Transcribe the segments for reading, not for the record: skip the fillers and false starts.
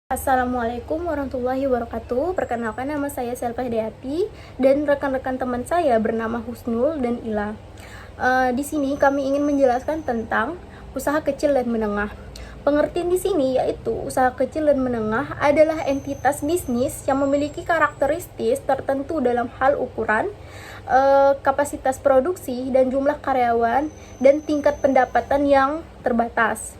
Assalamualaikum warahmatullahi wabarakatuh. Perkenalkan, nama saya Selva Hidayati dan rekan-rekan teman saya bernama Husnul dan Ila. Di sini kami ingin menjelaskan tentang usaha kecil dan menengah. Pengertian di sini yaitu usaha kecil dan menengah adalah entitas bisnis yang memiliki karakteristik tertentu dalam hal ukuran, kapasitas produksi dan jumlah karyawan dan tingkat pendapatan yang terbatas.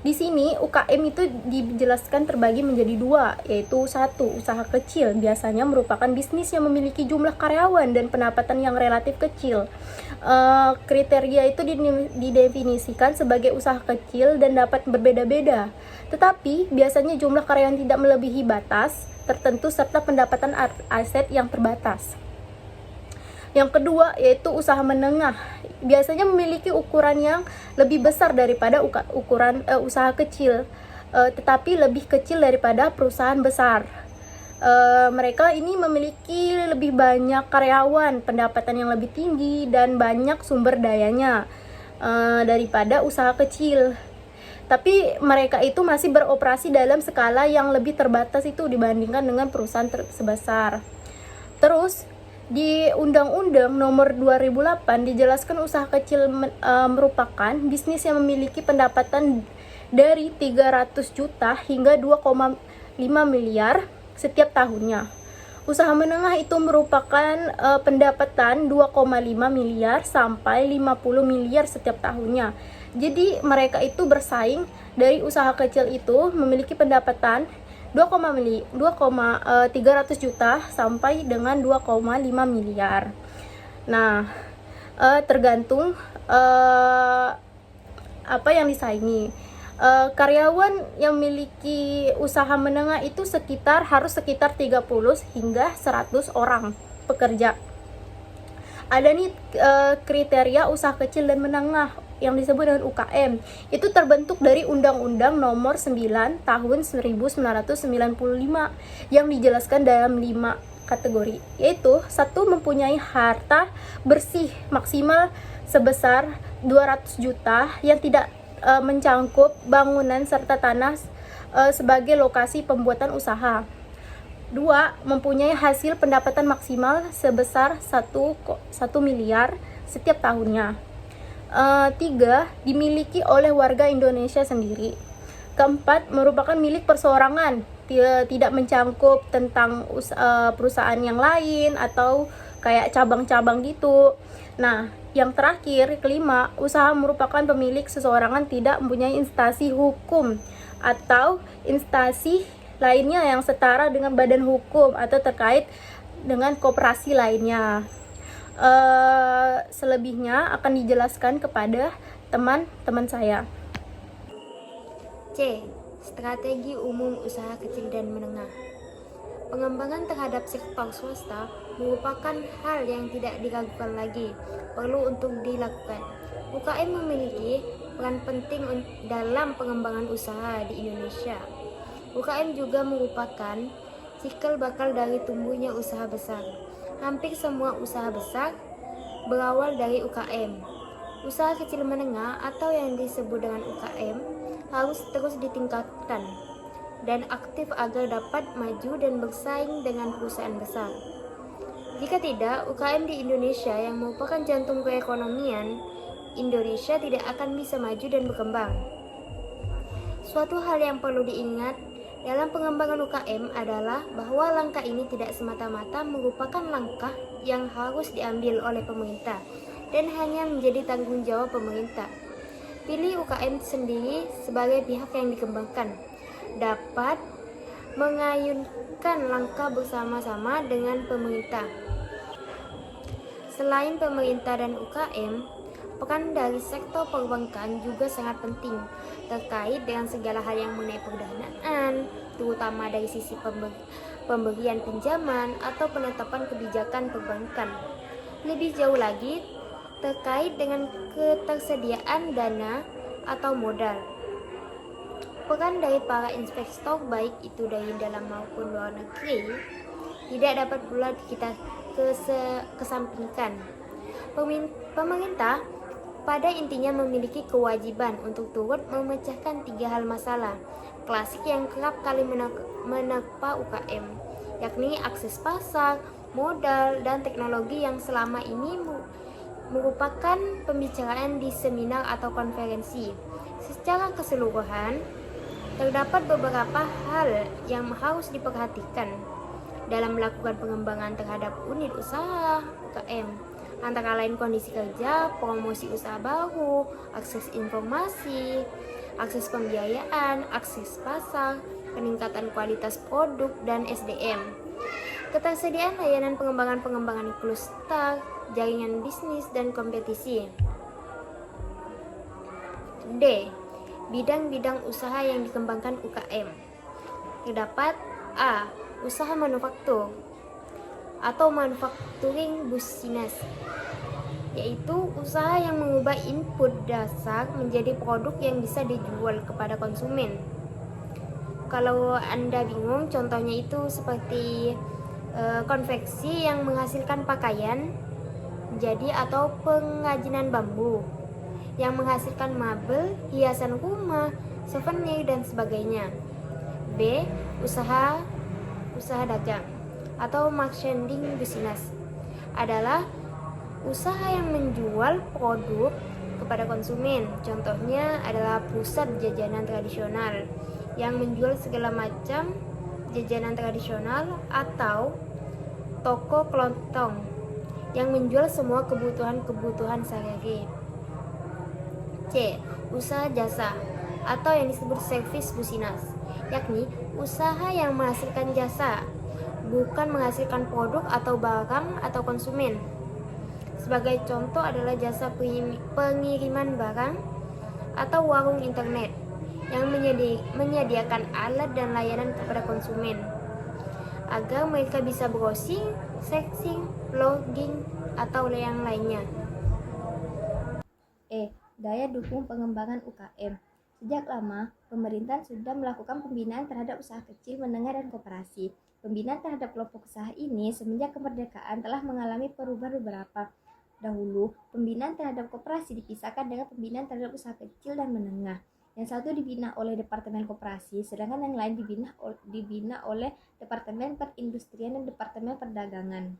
Di sini UKM itu dijelaskan terbagi menjadi dua, yaitu satu, usaha kecil biasanya merupakan bisnis yang memiliki jumlah karyawan dan pendapatan yang relatif kecil. Kriteria itu didefinisikan sebagai usaha kecil dan dapat berbeda-beda, tetapi biasanya jumlah karyawan tidak melebihi batas tertentu serta pendapatan aset yang terbatas. Yang kedua yaitu usaha menengah, biasanya memiliki ukuran yang lebih besar daripada ukuran usaha kecil, tetapi lebih kecil daripada perusahaan besar. Mereka ini memiliki lebih banyak karyawan, pendapatan yang lebih tinggi dan banyak sumber dayanya daripada usaha kecil. Tapi mereka itu masih beroperasi dalam skala yang lebih terbatas itu dibandingkan dengan perusahaan sebesar. Terus di Undang-Undang Nomor 2008 dijelaskan usaha kecil merupakan bisnis yang memiliki pendapatan dari 300 juta hingga 2,5 miliar setiap tahunnya. Usaha menengah itu merupakan pendapatan 2,5 miliar sampai 50 miliar setiap tahunnya. Jadi mereka itu bersaing dari usaha kecil itu memiliki pendapatan 300 juta sampai dengan 2,5 miliar. Nah, tergantung apa yang disaingi. Karyawan yang memiliki usaha menengah itu harus sekitar 30 hingga 100 orang pekerja. Ada nih kriteria usaha kecil dan menengah yang disebut dengan UKM. Itu terbentuk dari Undang-Undang Nomor 9 Tahun 1995 yang dijelaskan dalam 5 kategori, yaitu satu, mempunyai harta bersih maksimal sebesar 200 juta yang tidak mencangkup bangunan serta tanah sebagai lokasi pembuatan usaha. 2. Mempunyai hasil pendapatan maksimal sebesar 1 miliar setiap tahunnya. 3. Dimiliki oleh warga Indonesia sendiri. 4. Merupakan milik perseorangan, tidak mencangkup tentang perusahaan yang lain atau kayak cabang-cabang gitu. Nah, yang terakhir, kelima, usaha merupakan pemilik seseorangan, tidak mempunyai instansi hukum atau instansi lainnya yang setara dengan badan hukum atau terkait dengan koperasi lainnya. Selebihnya akan dijelaskan kepada teman-teman saya. C. Strategi umum usaha kecil dan menengah. Pengembangan terhadap sektor swasta merupakan hal yang tidak diragukan lagi, perlu untuk dilakukan. UKM memiliki peran penting dalam pengembangan usaha di Indonesia. UKM juga merupakan cikal bakal dari tumbuhnya usaha besar. Hampir semua usaha besar berawal dari UKM. Usaha kecil menengah atau yang disebut dengan UKM harus terus ditingkatkan dan aktif agar dapat maju dan bersaing dengan perusahaan besar. Jika tidak, UKM di Indonesia yang merupakan jantung perekonomian Indonesia tidak akan bisa maju dan berkembang. Suatu hal yang perlu diingat dalam pengembangan UKM adalah bahwa langkah ini tidak semata-mata merupakan langkah yang harus diambil oleh pemerintah dan hanya menjadi tanggung jawab pemerintah. Pilih UKM sendiri sebagai pihak yang dikembangkan dapat mengayunkan langkah bersama-sama dengan pemerintah. Selain pemerintah dan UKM, peran dari sektor perbankan juga sangat penting terkait dengan segala hal yang mengenai perdanaan, terutama dari sisi pemberian pinjaman atau penetapan kebijakan perbankan. Lebih jauh lagi, terkait dengan ketersediaan dana atau modal. Peran dari para investor, baik itu dari dalam maupun luar negeri, tidak dapat pula kita kesampingkan. Pemerintah pada intinya memiliki kewajiban untuk turut memecahkan 3 hal masalah klasik yang kerap kali menerpa UKM, yakni akses pasar, modal, dan teknologi yang selama ini merupakan pembicaraan di seminar atau konferensi. Secara keseluruhan, terdapat beberapa hal yang harus diperhatikan dalam melakukan pengembangan terhadap unit usaha UKM, antara lain kondisi kerja, promosi usaha baru, akses informasi, akses pembiayaan, akses pasar, peningkatan kualitas produk dan SDM, ketersediaan layanan pengembangan kluster, jaringan bisnis, dan kompetisi. D. Bidang-bidang usaha yang dikembangkan UKM. Terdapat A. Usaha manufaktur atau manufacturing business, yaitu usaha yang mengubah input dasar menjadi produk yang bisa dijual kepada konsumen. Kalau Anda bingung, contohnya itu seperti konveksi yang menghasilkan pakaian jadi atau pengajinan bambu yang menghasilkan mebel, hiasan rumah, souvenir, dan sebagainya. B. Usaha dagang atau merchandising business adalah usaha yang menjual produk kepada konsumen. Contohnya adalah pusat jajanan tradisional yang menjual segala macam jajanan tradisional, atau toko kelontong yang menjual semua kebutuhan sehari-hari. C. Usaha jasa atau yang disebut service business, yakni usaha yang menghasilkan jasa, bukan menghasilkan produk atau barang atau konsumen. Sebagai contoh adalah jasa pengiriman barang atau warung internet yang menyediakan alat dan layanan kepada konsumen agar mereka bisa browsing, searching, logging, atau yang lainnya. Daya dukung pengembangan UKM. Sejak lama, pemerintah sudah melakukan pembinaan terhadap usaha kecil, menengah, dan koperasi. Pembinaan terhadap kelompok usaha ini semenjak kemerdekaan telah mengalami perubahan beberapa. Dahulu, pembinaan terhadap koperasi dipisahkan dengan pembinaan terhadap usaha kecil dan menengah. Yang satu dibina oleh Departemen Koperasi, sedangkan yang lain dibina oleh Departemen Perindustrian dan Departemen Perdagangan.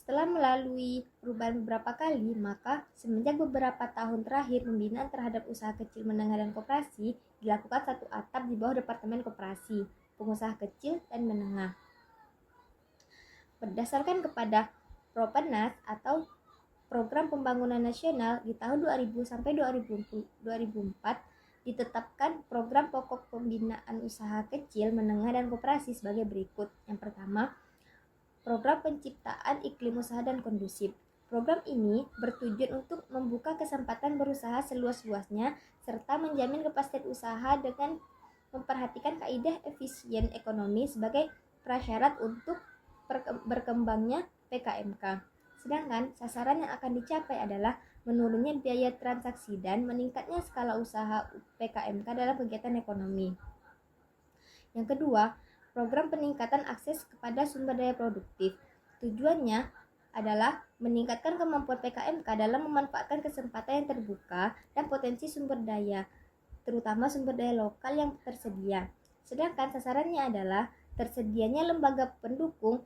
Setelah melalui perubahan beberapa kali, maka semenjak beberapa tahun terakhir pembinaan terhadap usaha kecil, menengah, dan koperasi dilakukan satu atap di bawah Departemen Koperasi, Pengusaha Kecil dan Menengah. Berdasarkan kepada Propenas atau Program Pembangunan Nasional di tahun 2000 sampai 2004 ditetapkan program pokok pembinaan usaha kecil, menengah, dan koperasi sebagai berikut. Yang pertama, Program Penciptaan Iklim Usaha dan Kondusif. Program ini bertujuan untuk membuka kesempatan berusaha seluas-luasnya serta menjamin kepastian usaha dengan memperhatikan kaidah efisien ekonomi sebagai prasyarat untuk berkembangnya PKMK. Sedangkan sasaran yang akan dicapai adalah menurunnya biaya transaksi dan meningkatnya skala usaha PKMK dalam kegiatan ekonomi. Yang kedua, Program Peningkatan Akses kepada Sumber Daya Produktif. Tujuannya adalah meningkatkan kemampuan PKMK dalam memanfaatkan kesempatan yang terbuka dan potensi sumber daya, terutama sumber daya lokal yang tersedia. Sedangkan sasarannya adalah tersedianya lembaga pendukung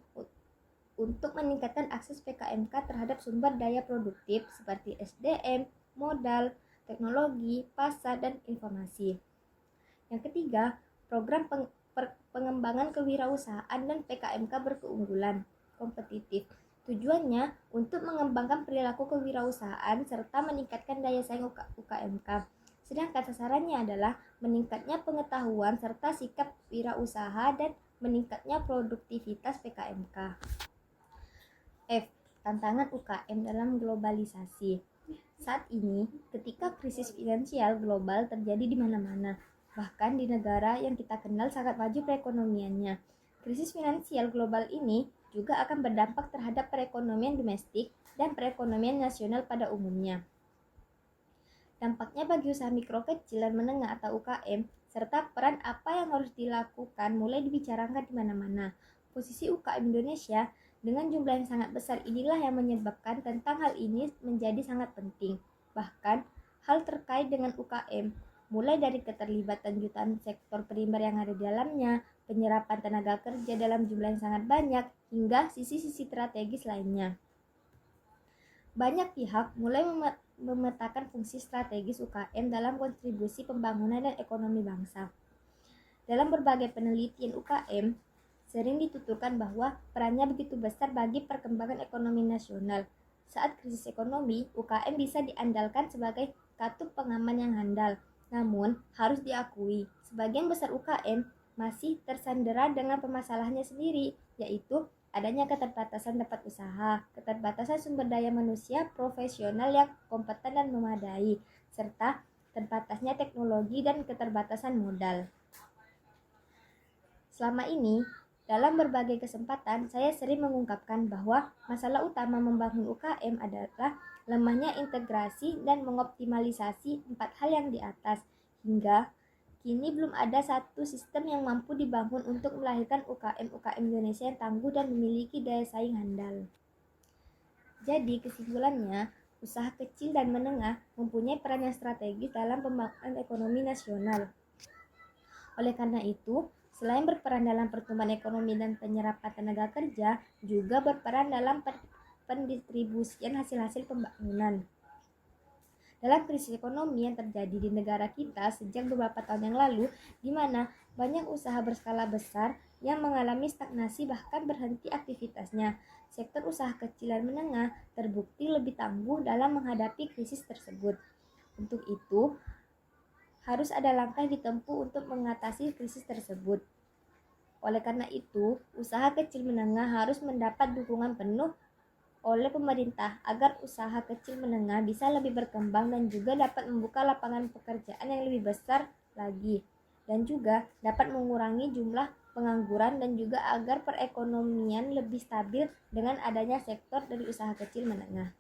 untuk meningkatkan akses PKMK terhadap sumber daya produktif seperti SDM, modal, teknologi, pasar, dan informasi. Yang ketiga, Program Pengembangan Kewirausahaan dan PKMK berkeunggulan kompetitif. Tujuannya untuk mengembangkan perilaku kewirausahaan serta meningkatkan daya saing UKMK. Sedangkan sasarannya adalah meningkatnya pengetahuan serta sikap wirausaha dan meningkatnya produktivitas PKMK. F. Tantangan UKM dalam globalisasi. Saat ini, ketika krisis finansial global terjadi di mana-mana, bahkan di negara yang kita kenal sangat maju perekonomiannya. Krisis finansial global ini juga akan berdampak terhadap perekonomian domestik dan perekonomian nasional pada umumnya. Dampaknya bagi usaha mikro, kecil, dan menengah atau UKM, serta peran apa yang harus dilakukan mulai dibicarakan di mana-mana. Posisi UKM Indonesia Dengan jumlah yang sangat besar inilah yang menyebabkan tentang hal ini menjadi sangat penting. Bahkan, hal terkait dengan UKM, mulai dari keterlibatan jutaan sektor primer yang ada di dalamnya, penyerapan tenaga kerja dalam jumlah yang sangat banyak, hingga sisi-sisi strategis lainnya. Banyak pihak mulai memetakan fungsi strategis UKM dalam kontribusi pembangunan dan ekonomi bangsa. Dalam berbagai penelitian UKM, sering dituturkan bahwa perannya begitu besar bagi perkembangan ekonomi nasional. Saat krisis ekonomi, UKM bisa diandalkan sebagai katup pengaman yang handal. Namun, harus diakui, sebagian besar UKM masih tersandera dengan permasalahannya sendiri, yaitu adanya keterbatasan tempat usaha, keterbatasan sumber daya manusia profesional yang kompeten dan memadai, serta terbatasnya teknologi dan keterbatasan modal. Selama ini, dalam berbagai kesempatan, saya sering mengungkapkan bahwa masalah utama membangun UKM adalah lemahnya integrasi dan mengoptimalisasi 4 hal yang di atas. Hingga kini belum ada satu sistem yang mampu dibangun untuk melahirkan UKM-UKM Indonesia yang tangguh dan memiliki daya saing handal. Jadi kesimpulannya, usaha kecil dan menengah mempunyai peran yang strategis dalam pembangunan ekonomi nasional. Oleh karena itu, selain berperan dalam pertumbuhan ekonomi dan penyerapan tenaga kerja, juga berperan dalam pendistribusian hasil-hasil pembangunan. Dalam krisis ekonomi yang terjadi di negara kita sejak beberapa tahun yang lalu, di mana banyak usaha berskala besar yang mengalami stagnasi bahkan berhenti aktivitasnya, sektor usaha kecil dan menengah terbukti lebih tangguh dalam menghadapi krisis tersebut. Untuk itu, harus ada langkah ditempuh untuk mengatasi krisis tersebut. Oleh karena itu, usaha kecil menengah harus mendapat dukungan penuh oleh pemerintah agar usaha kecil menengah bisa lebih berkembang dan juga dapat membuka lapangan pekerjaan yang lebih besar lagi, dan juga dapat mengurangi jumlah pengangguran dan juga agar perekonomian lebih stabil dengan adanya sektor dari usaha kecil menengah.